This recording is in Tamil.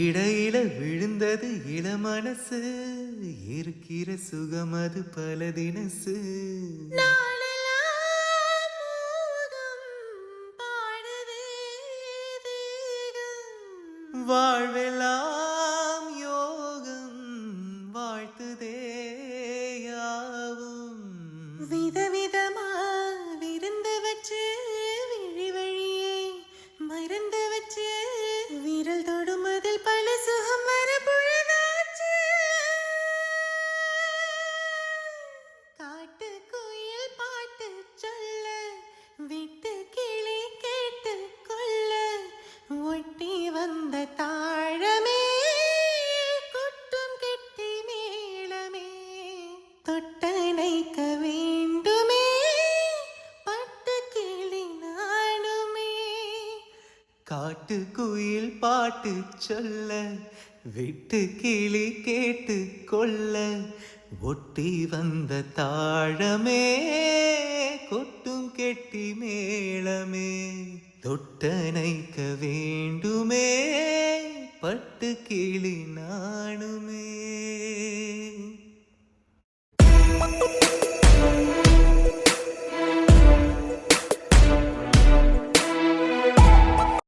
இடையில விழுந்தது இளமனசு, இருக்கிற சுகமது பல தினசு. நாளெல்லாம் மோகம் பாடுதே தேகம். வாழ்வெல்லாம் யோகம் வாழ்த்துதே யாவும். விதவிதமா விருந்து வச்சு விழி வழியே மருந்து வச்சு விரல் தொடும் அதில் பல சுகம் வர பொழுதாச்சு. காட்டு குயில் பாட்டு சொல்ல விட்டு கிளி கேட்டு கொள்ள ஒட்டி வந்த தாழமே கொட்டும் கெட்டி மேளமே தொட்டணைக்க வேண்டுமே பட்டு கிளி நானுமே. காட்டு குயில் பாட்டு சொல்ல விட்டு கிளி கேட்டு கொள்ள ஒட்டி வந்த தாழமே கொட்டும் கெட்டி மேளமே தொட்டணைக்க வேண்டுமே பட்டு கிளி